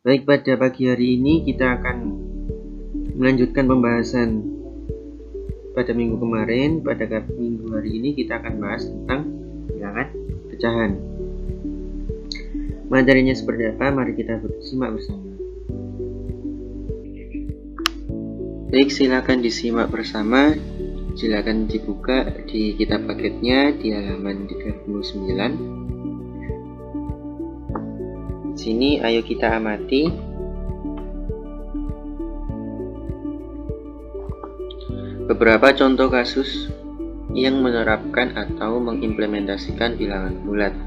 Baik, pada pagi hari ini kita akan melanjutkan pembahasan pada minggu kemarin. Pada minggu hari ini kita akan bahas tentang bilangan pecahan. Materinya seperti apa? Mari kita simak bersama. Baik, silakan disimak bersama. Silakan dibuka di kitab paketnya di halaman 39. Di sini ayo kita amati beberapa contoh kasus yang menerapkan atau mengimplementasikan bilangan bulat.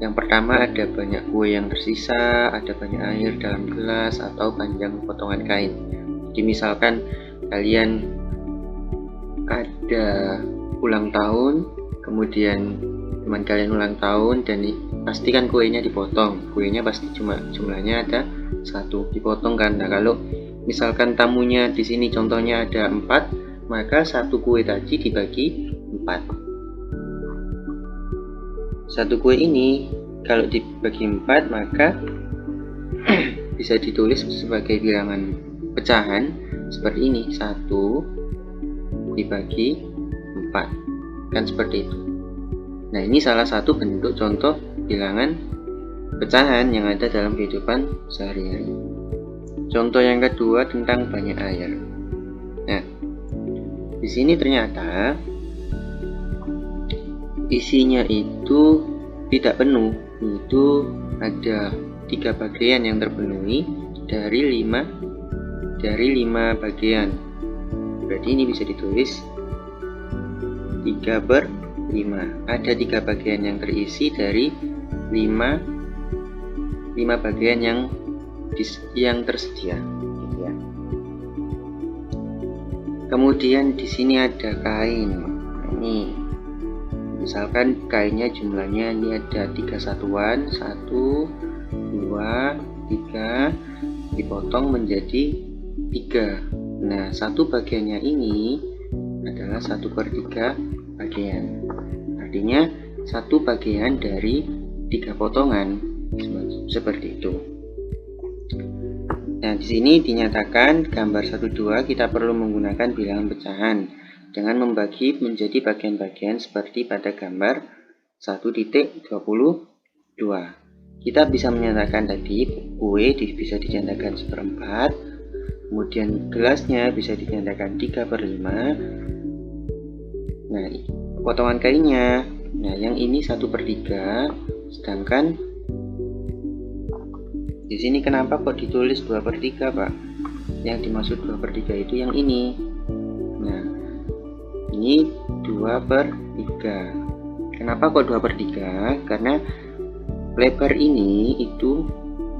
Yang pertama, ada banyak kue yang tersisa, ada banyak air dalam gelas, atau panjang potongan kain. Jadi misalkan kalian ada ulang tahun, kemudian teman kalian ulang tahun dan pastikan kuenya dipotong. Kuenya pasti cuma jumlahnya ada 1, dipotong kan. Nah, kalau misalkan tamunya di sini contohnya ada 4, maka 1 kue tadi dibagi 4. 1 kue ini kalau dibagi 4 maka bisa ditulis sebagai bilangan pecahan seperti ini, 1 dibagi 4, kan seperti itu. Nah, ini salah satu bentuk contoh bilangan pecahan yang ada dalam kehidupan sehari-hari. Contoh yang kedua tentang banyak air. Nah, di sini ternyata isinya itu tidak penuh, itu ada 3 bagian yang terpenuhi dari 5 bagian. Berarti ini bisa ditulis 3/5. Ada 3 bagian yang terisi dari 5 bagian yang tersedia, gitu ya. Kemudian di sini ada kain. Ini misalkan kainnya jumlahnya ini ada 3 satuan, 1, 2, 3, dipotong menjadi 3. Nah, 1 bagiannya ini adalah 1/3 bagian. Artinya 1 bagian dari 3 potongan, seperti itu. Nah, di sini dinyatakan gambar 1-2 kita perlu menggunakan bilangan pecahan dengan membagi menjadi bagian-bagian seperti pada gambar 1.22. Kita bisa menyatakan tadi kue bisa digandakan 1/4, kemudian gelasnya bisa digandakan 3/5. Nah, potongan kainnya, nah yang ini 1/3, sedangkan di sini kenapa kok ditulis 2/3, Pak? Yang dimaksud 2/3 itu yang ini. Nah, ini 2/3. Kenapa kok 2/3? Karena lebar ini itu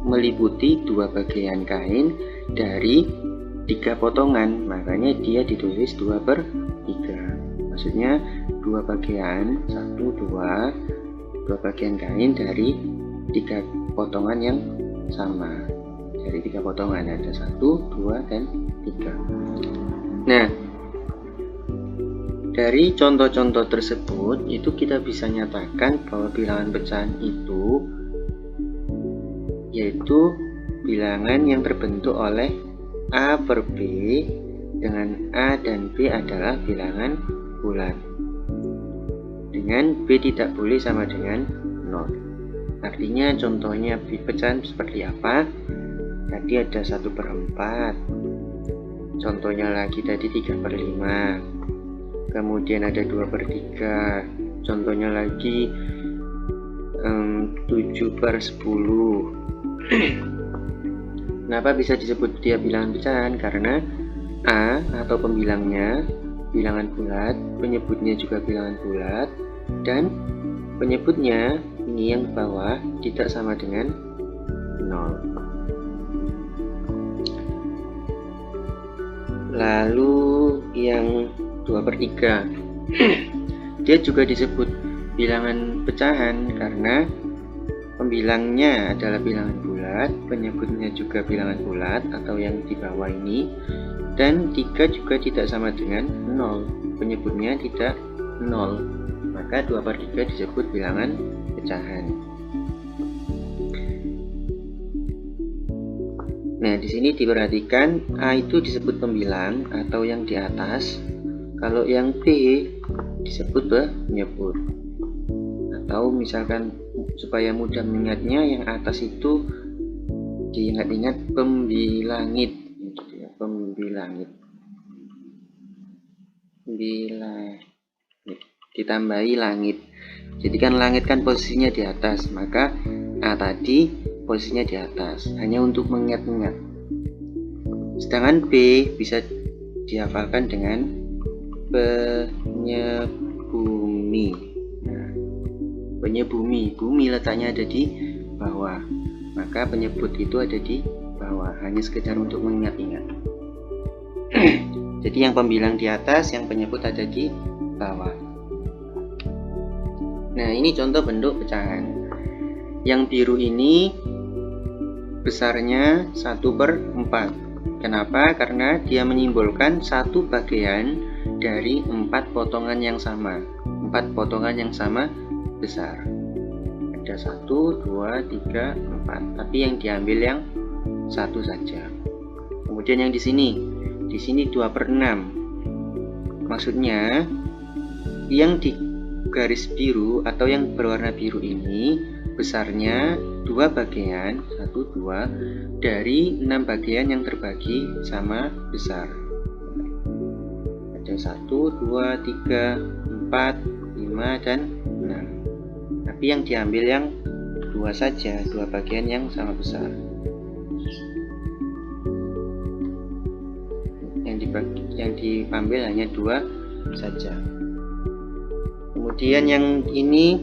meliputi 2 bagian kain dari 3 potongan, makanya dia ditulis 2/3. Maksudnya 2 bagian, 1, 2 bagian kain dari 3 potongan yang sama. Dari 3 potongan ada 1, 2, dan 3. Nah, dari contoh-contoh tersebut itu kita bisa nyatakan bahwa bilangan pecahan itu yaitu bilangan yang terbentuk oleh A per B, dengan A dan B adalah bilangan bulat, dengan B tidak boleh sama dengan 0. Artinya contohnya pecahan seperti apa? Tadi ada 1/4, contohnya lagi tadi 3/5, kemudian ada 2/3, contohnya lagi 7/10. Kenapa bisa disebut dia bilangan pecahan? Karena A atau pembilangnya bilangan bulat, penyebutnya juga bilangan bulat, dan penyebutnya ini yang bawah tidak sama dengan 0. Lalu yang 2/3 dia juga disebut bilangan pecahan karena pembilangnya adalah bilangan bulat, penyebutnya juga bilangan bulat atau yang di bawah ini, dan 3 juga tidak sama dengan 0, penyebutnya tidak 0, maka 2/3 disebut bilangan pecahan. Nah, di sini diperhatikan A itu disebut pembilang atau yang di atas. Kalau yang B disebut penyebut. Atau misalkan supaya mudah mengingatnya, yang atas itu diingat-ingat pembilangit, pembilangit, ditambahi langit. Jadi kan langit kan posisinya di atas, maka A tadi posisinya di atas, hanya untuk mengingat-ingat. Sedangkan B bisa dihafalkan dengan penyebumi. Nah, penyebumi, bumi letaknya ada di bawah, maka penyebut itu ada di bawah, hanya sekedar untuk mengingat-ingat. Jadi yang pembilang di atas, yang penyebut ada di bawah. Nah, ini contoh bentuk pecahan. Yang biru ini besarnya 1/4. Kenapa? Karena dia menyimbolkan satu bagian dari 4 potongan yang sama. 4 potongan yang sama besar. Ada 1, 2, 3, 4. Tapi yang diambil yang satu saja. Kemudian yang di sini 2/6. Maksudnya yang di garis biru atau yang berwarna biru ini besarnya 2 bagian, 1, 2 dari 6 bagian yang terbagi sama besar. Ada 1, 2, 3, 4, 5, dan 6. Tapi yang diambil yang 2 saja, 2 bagian yang sama besar. Yang diambil hanya 2 saja. Kemudian yang ini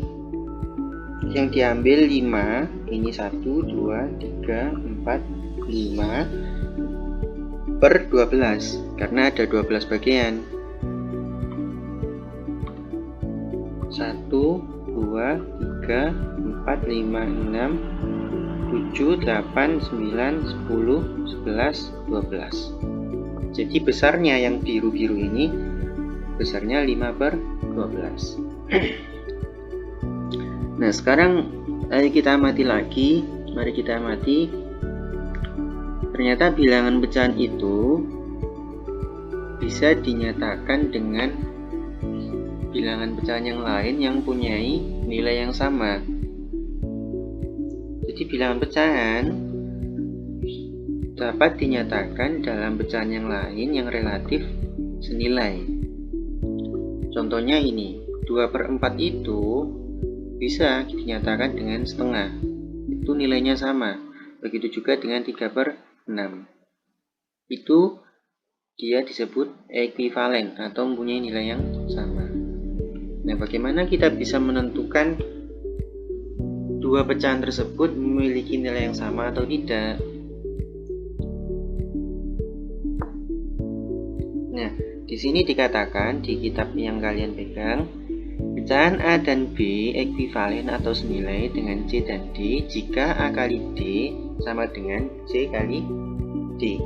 yang diambil 5, ini 1, 2, 3, 4, 5 per 12 karena ada 12 bagian. 1, 2, 3, 4, 5, 6, 7, 8, 9, 10, 11, 12. Jadi besarnya yang biru-biru ini besarnya 5/12. Nah, sekarang ayo kita amati lagi. Mari kita amati. Ternyata bilangan pecahan itu bisa dinyatakan dengan bilangan pecahan yang lain yang mempunyai nilai yang sama. Jadi bilangan pecahan dapat dinyatakan dalam pecahan yang lain yang relatif senilai. Contohnya ini, 2/4 itu bisa dinyatakan dengan setengah. Itu nilainya sama. Begitu juga dengan 3/6. Itu dia disebut ekuivalen atau mempunyai nilai yang sama. Nah, bagaimana kita bisa menentukan dua pecahan tersebut memiliki nilai yang sama atau tidak? Nah, di sini dikatakan di kitab yang kalian pegang, pecahan A dan B ekuivalen atau senilai dengan C dan D jika A kali D sama dengan C kali D,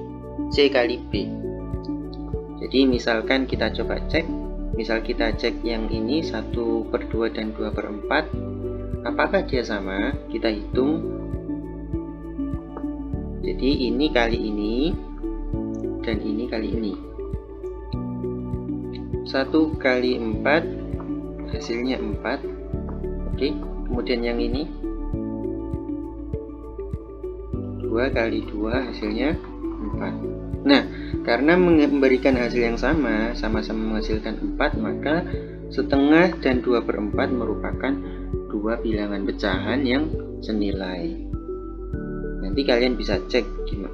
C kali B. Jadi misalkan kita coba cek, misal kita cek yang ini 1/2 dan 2/4, apakah dia sama? Kita hitung. Jadi ini kali ini dan ini kali ini. 1 kali 4 hasilnya 4. Oke, kemudian yang ini 2 kali 2 hasilnya 4. Nah, karena memberikan hasil yang sama, sama-sama menghasilkan 4, maka setengah dan 2/4 merupakan dua bilangan pecahan yang senilai. Nanti kalian bisa cek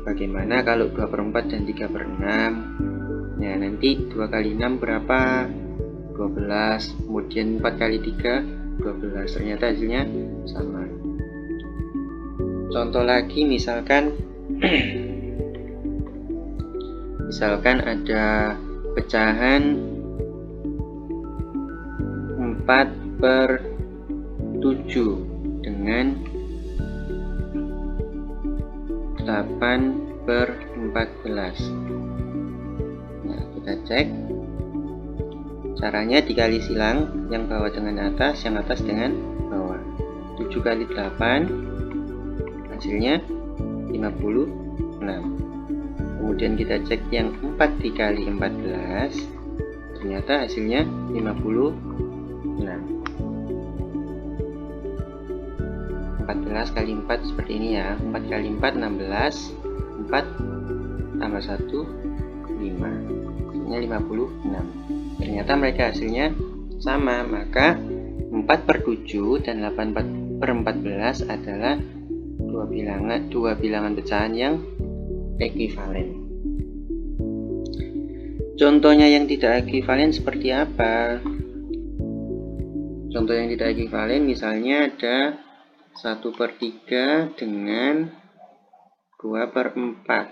bagaimana kalau 2/4 dan 3/6. Nah, nanti 2 kali 6 berapa? 12. Kemudian 4 kali 3 12. Ternyata hasilnya sama. Contoh lagi, misalkan ada pecahan 4/7 dengan 8/14. Nah, kita cek. Caranya dikali silang, yang bawah dengan atas, yang atas dengan bawah. 7 kali 8 hasilnya 54. Kemudian kita cek yang 4 dikali 14, ternyata hasilnya 56. 14 kali 4 seperti ini ya. 4 kali 4 16, 4 tambah 1 5, hasilnya 56. Ternyata mereka hasilnya sama, maka 4/7 dan 8/14 adalah dua bilangan pecahan yang ekuivalen. Contohnya yang tidak ekuivalen seperti apa? Contoh yang tidak ekuivalen misalnya ada 1/3 dengan 2/4.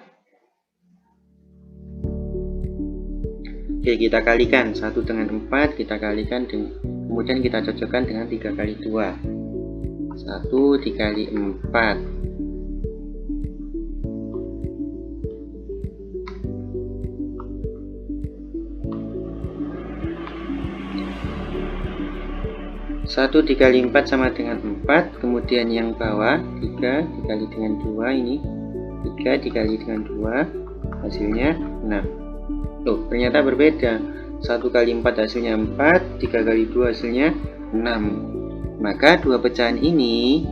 Oke, kita kalikan 1 dengan 4, kita kalikan kemudian kita cocokkan dengan 3 kali 2. 1 dikali 4 1 dikali 4 sama dengan 4, kemudian yang bawah 3 dikali dengan 2, ini 3 dikali dengan 2, hasilnya 6. Tuh, ternyata berbeda. 1 kali 4 hasilnya 4, 3 kali 2 hasilnya 6. Maka dua pecahan ini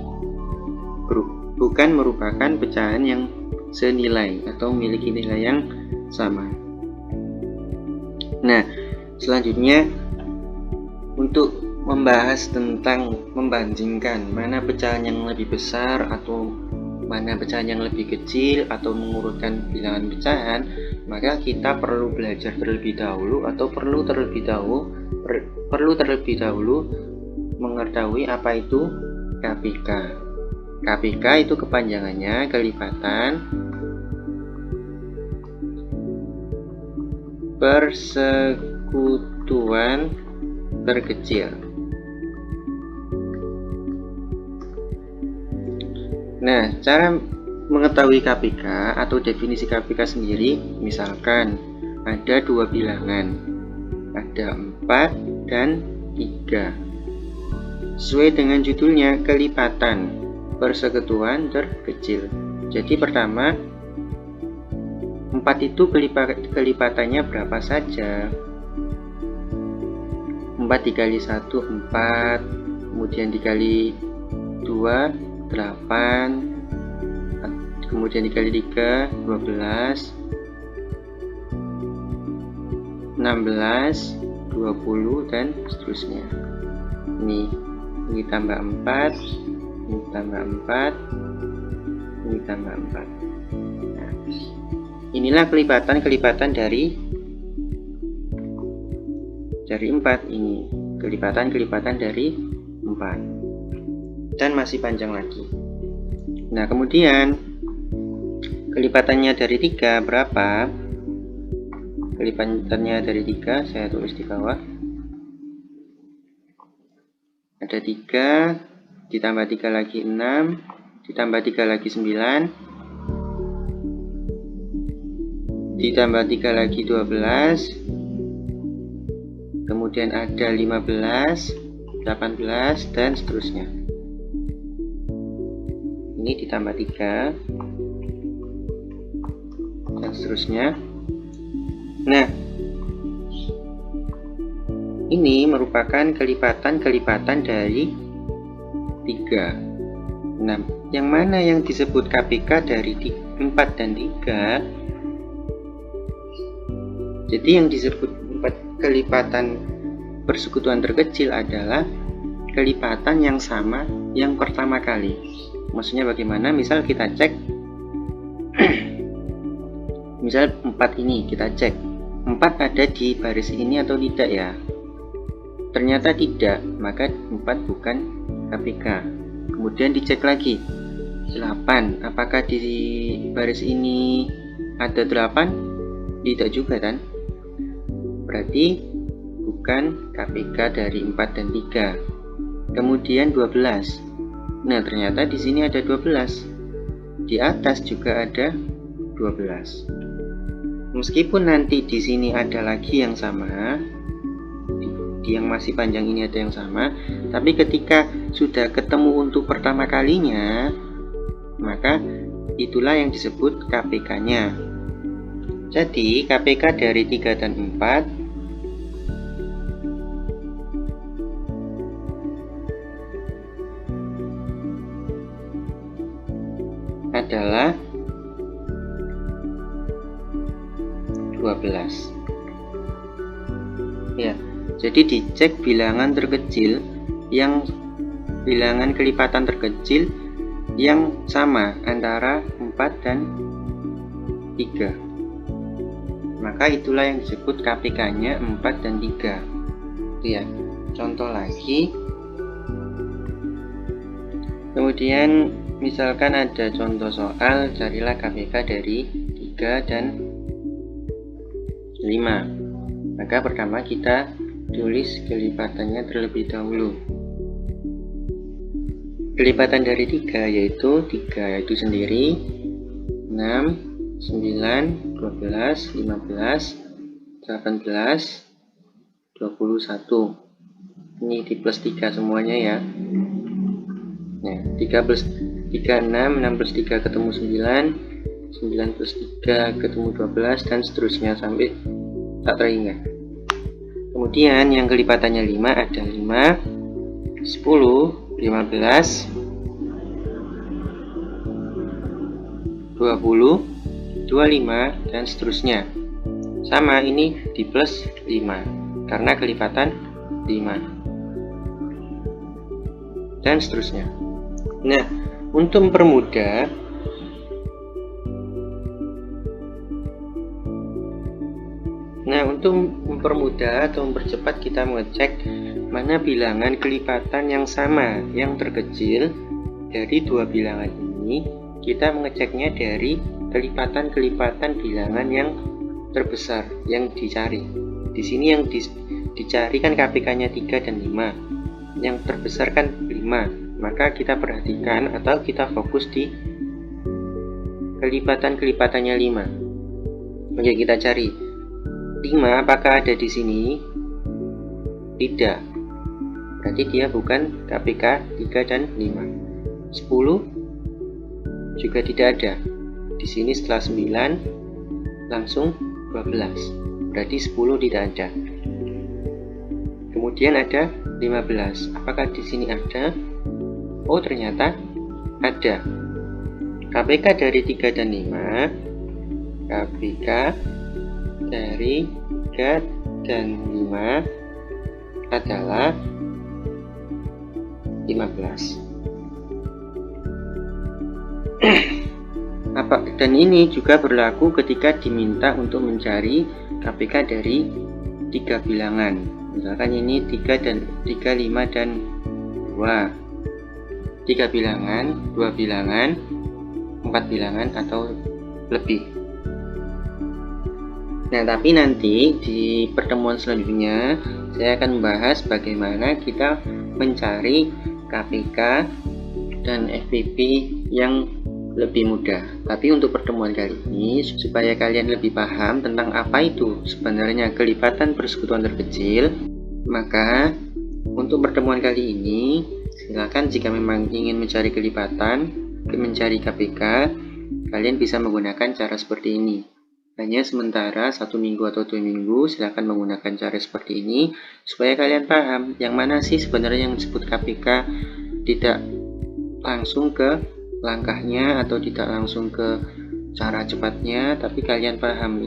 bukan merupakan pecahan yang senilai atau memiliki nilai yang sama. Nah, selanjutnya untuk membahas tentang membandingkan mana pecahan yang lebih besar atau mana pecahan yang lebih kecil atau mengurutkan bilangan pecahan, maka kita perlu belajar terlebih dahulu atau perlu terlebih dahulu mengetahui apa itu KPK. KPK itu kepanjangannya kelipatan persekutuan terkecil. Nah, cara mengetahui KPK atau definisi KPK sendiri, misalkan ada dua bilangan, ada 4 dan 3. Sesuai dengan judulnya, kelipatan persekutuan terkecil. Jadi pertama, 4 itu kelipatannya berapa saja? 4 dikali 1 4, kemudian dikali 2 8, kemudian dikali 3 12, 16, 20 dan seterusnya. Ini tambah 4, ini tambah 4, ini tambah 4. Nah, inilah kelipatan dari 4 ini. Kelipatan dari 4. Dan masih panjang lagi. Nah, kemudian kelipatannya dari 3 berapa? Kelipatannya dari 3 saya tulis di bawah. Ada 3, ditambah 3 lagi 6, ditambah 3 lagi 9, ditambah 3 lagi 12, kemudian ada 15, 18 dan seterusnya. Ini ditambah 3 dan seterusnya. Nah, ini merupakan kelipatan dari 3. Nah, yang mana yang disebut KPK dari 4 dan 3? Jadi yang disebut kelipatan persekutuan terkecil adalah kelipatan yang sama yang pertama kali. Maksudnya bagaimana? Misal kita cek misal 4 ini kita cek 4 ada di baris ini atau tidak ya. Ternyata tidak, maka 4 bukan KPK. Kemudian dicek lagi 8, apakah di baris ini ada 8? Tidak juga kan? Berarti bukan KPK dari 4 dan 3. Kemudian 12. Nah, ternyata di sini ada 12. Di atas juga ada 12. Meskipun nanti di sini ada lagi yang sama, di yang masih panjang ini ada yang sama, tapi ketika sudah ketemu untuk pertama kalinya, maka itulah yang disebut KPK-nya. Jadi KPK dari 3 dan 4 adalah 12. Ya, jadi dicek bilangan terkecil yang bilangan kelipatan terkecil yang sama antara 4 dan 3. Maka itulah yang disebut KPK-nya 4 dan 3. Itu ya. Contoh lagi. Kemudian misalkan ada contoh soal, carilah KPK dari 3 dan 5. Maka pertama kita tulis kelipatannya terlebih dahulu. Kelipatan dari 3 yaitu 3 itu sendiri 6, 9, 12, 15, 18, 21. Ini di plus 3 semuanya ya. Nah, 3 plus 3, 6, 6 plus 3 ketemu 9, 9 plus 3 ketemu 12, dan seterusnya sampai tak teringat. Kemudian yang kelipatannya 5 ada 5, 10, 15, 20, 25, dan seterusnya. Sama, ini di plus 5 karena kelipatan 5, dan seterusnya. Nah, untuk mempermudah atau mempercepat kita mengecek mana bilangan kelipatan yang sama, yang terkecil dari dua bilangan ini, kita mengeceknya dari kelipatan-kelipatan bilangan yang terbesar yang dicari. Di sini yang dicari kan KPK-nya 3 dan 5. Yang terbesar kan 5. Maka kita perhatikan atau kita fokus di kelipatan-kelipatannya 5. Oke, kita cari 5 apakah ada di sini? Tidak. Berarti dia bukan KPK 3 dan 5. 10 juga tidak ada. Di sini setelah 9 langsung 12. Berarti 10 tidak ada. Kemudian ada 15. Apakah di sini ada? Oh, ternyata ada. KPK dari 3 dan 5. KPK dari 3 dan 5 adalah 15. Dan ini juga berlaku ketika diminta untuk mencari KPK dari 3 bilangan. Misalkan ini 3, 5 dan 2. 3 bilangan, 2 bilangan, 4 bilangan atau lebih. Nah, tapi nanti di pertemuan selanjutnya saya akan membahas bagaimana kita mencari KPK dan FPP yang lebih mudah. Tapi untuk pertemuan kali ini, supaya kalian lebih paham tentang apa itu sebenarnya kelipatan persekutuan terkecil, maka untuk pertemuan kali ini silakan jika memang ingin mencari kelipatan, mencari KPK, kalian bisa menggunakan cara seperti ini. Hanya sementara 1 minggu atau 2 minggu silakan menggunakan cara seperti ini supaya kalian paham yang mana sih sebenarnya yang disebut KPK, tidak langsung ke langkahnya atau tidak langsung ke cara cepatnya, tapi kalian paham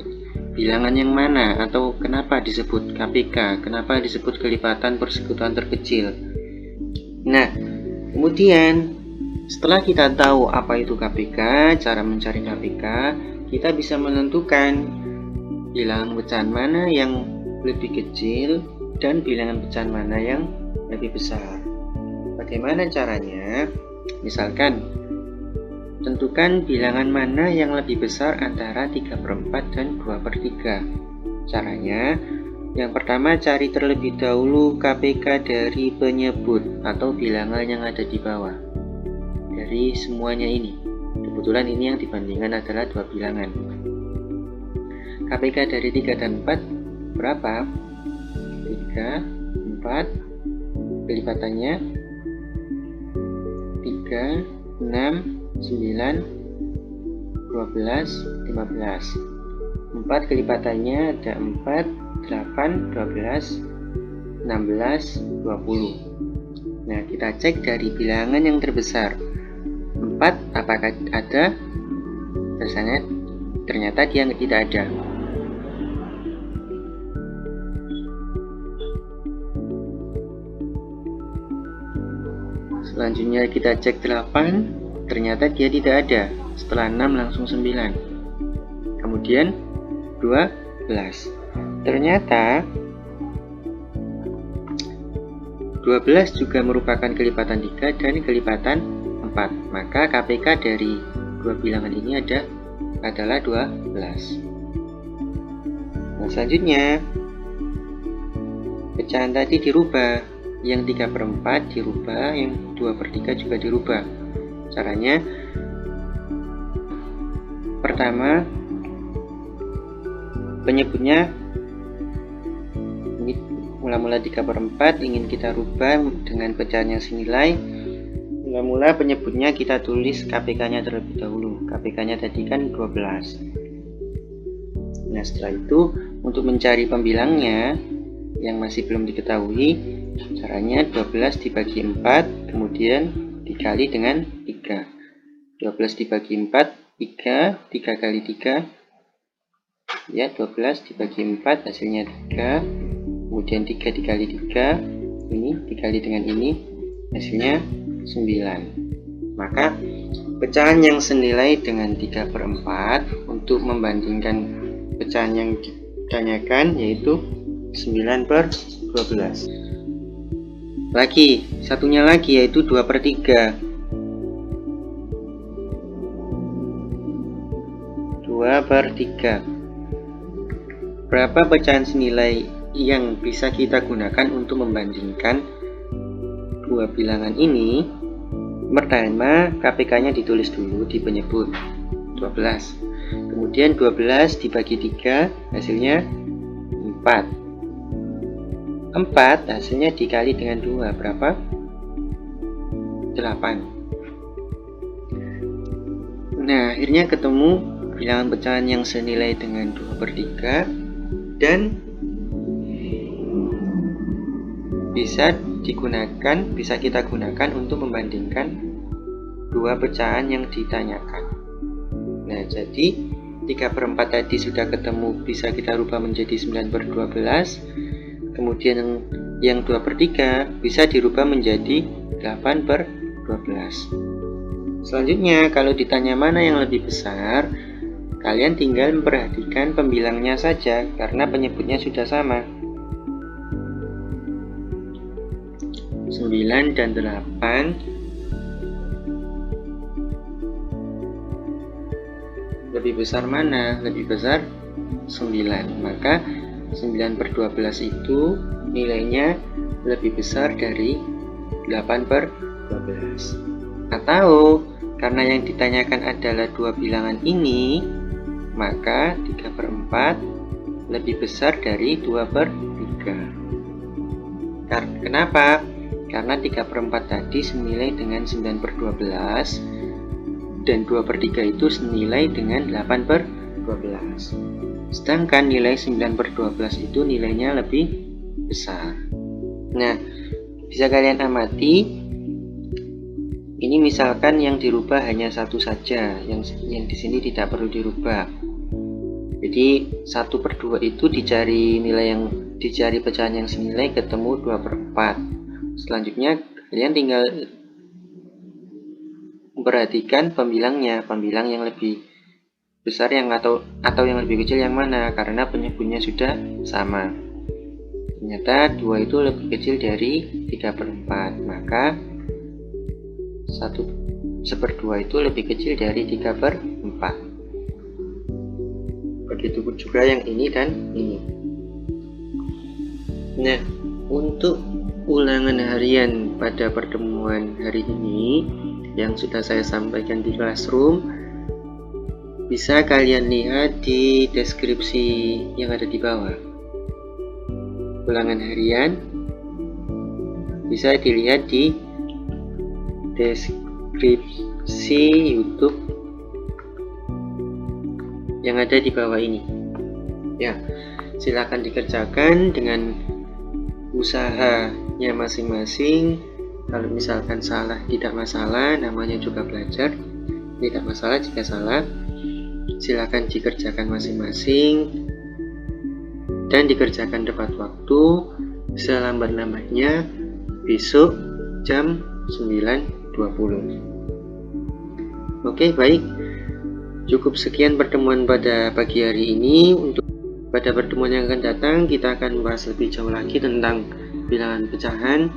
bilangan yang mana atau kenapa disebut KPK, kenapa disebut kelipatan persekutuan terkecil. Nah, kemudian setelah kita tahu apa itu KPK, cara mencari KPK, kita bisa menentukan bilangan pecahan mana yang lebih kecil dan bilangan pecahan mana yang lebih besar. Bagaimana caranya? Misalkan tentukan bilangan mana yang lebih besar antara 3/4 dan 2/3. Caranya, yang pertama cari terlebih dahulu KPK dari penyebut atau bilangan yang ada di bawah. Dari semuanya ini. Kebetulan ini yang dibandingkan adalah 2 bilangan. KPK dari 3 dan 4 berapa? 3, 4, kelipatannya 3, 6, 9, 12, 15. 4 kelipatannya ada 4, 8, 12, 16, 20. Nah, kita cek dari bilangan yang terbesar. 4 apakah ada? Ternyata dia tidak ada. Selanjutnya kita cek 8, ternyata dia tidak ada. Setelah 6 langsung 9. Kemudian 12. Ternyata 12 juga merupakan kelipatan 3 dan kelipatan 4. Maka KPK dari dua bilangan ini adalah 12. Nah, selanjutnya pecahan tadi dirubah. Yang 3/4 dirubah, yang 2/3 juga dirubah. Caranya, pertama, penyebutnya ini mula-mula 3/4 ingin kita rubah dengan pecahan yang senilai. Mula-mula penyebutnya kita tulis KPK-nya terlebih dahulu. KPK-nya tadi kan 12. Nah, setelah itu untuk mencari pembilangnya yang masih belum diketahui, caranya 12 dibagi 4 kemudian dikali dengan 3. 12 dibagi 4 3, 3 kali 3 ya, 12 dibagi 4 hasilnya 3. Kemudian 3 dikali 3, ini dikali dengan ini hasilnya 9. Maka pecahan yang senilai dengan 3/4 untuk membandingkan pecahan yang ditanyakan yaitu 9/12. Satunya lagi yaitu 2/3. 2/3. Berapa pecahan senilai yang bisa kita gunakan untuk membandingkan dua bilangan ini? Pertama, KPK-nya ditulis dulu di penyebut 12. Kemudian 12 dibagi 3 hasilnya 4. 4 hasilnya dikali dengan 2 berapa? 8. Nah, akhirnya ketemu bilangan pecahan yang senilai dengan 2/3 dan bisa kita gunakan untuk membandingkan dua pecahan yang ditanyakan. Nah, jadi 3/4 tadi sudah ketemu, bisa kita rubah menjadi 9/12. Kemudian yang 2/3 bisa dirubah menjadi 8/12. Selanjutnya, kalau ditanya mana yang lebih besar, kalian tinggal memperhatikan pembilangnya saja karena penyebutnya sudah sama. 9 dan 8 lebih besar mana? Lebih besar 9. Maka 9/12 itu nilainya lebih besar dari 8/12. Atau karena yang ditanyakan adalah dua bilangan ini, maka 3/4 lebih besar dari 2/3. Kenapa? Karena 3/4 tadi senilai dengan 9/12 dan 2/3 itu senilai dengan 8/12. Sedangkan nilai 9/12 itu nilainya lebih besar. Nah, bisa kalian amati, ini misalkan yang dirubah hanya satu saja, yang di sini tidak perlu dirubah. Jadi 1/2 itu dicari pecahan yang senilai, ketemu 2/4. Selanjutnya kalian tinggal memperhatikan pembilang yang lebih besar atau yang lebih kecil yang mana, karena penyebutnya sudah sama. Ternyata 2 itu lebih kecil dari 3/4, maka 1/2 itu lebih kecil dari 3/4. Begitu juga yang ini dan ini. Nah, untuk ulangan harian pada pertemuan hari ini yang sudah saya sampaikan di Classroom, bisa kalian lihat di deskripsi yang ada di bawah. Ulangan harian bisa dilihat di deskripsi YouTube yang ada di bawah ini. Ya, silakan dikerjakan dengan usahanya masing-masing. Kalau misalkan salah tidak masalah, namanya juga belajar. Tidak masalah jika salah. Silakan dikerjakan masing-masing dan dikerjakan tepat waktu, selambat-lambatnya besok jam 9.20. Oke, baik. Cukup sekian pertemuan pada pagi hari ini. Untuk pada pertemuan yang akan datang, kita akan membahas lebih jauh lagi tentang bilangan pecahan,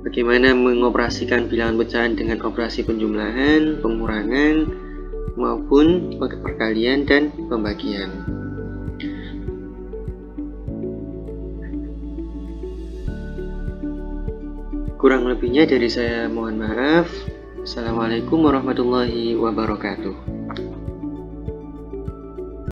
bagaimana mengoperasikan bilangan pecahan dengan operasi penjumlahan, pengurangan, maupun perkalian dan pembagian. Kurang lebihnya dari saya mohon maaf. Assalamualaikum warahmatullahi wabarakatuh.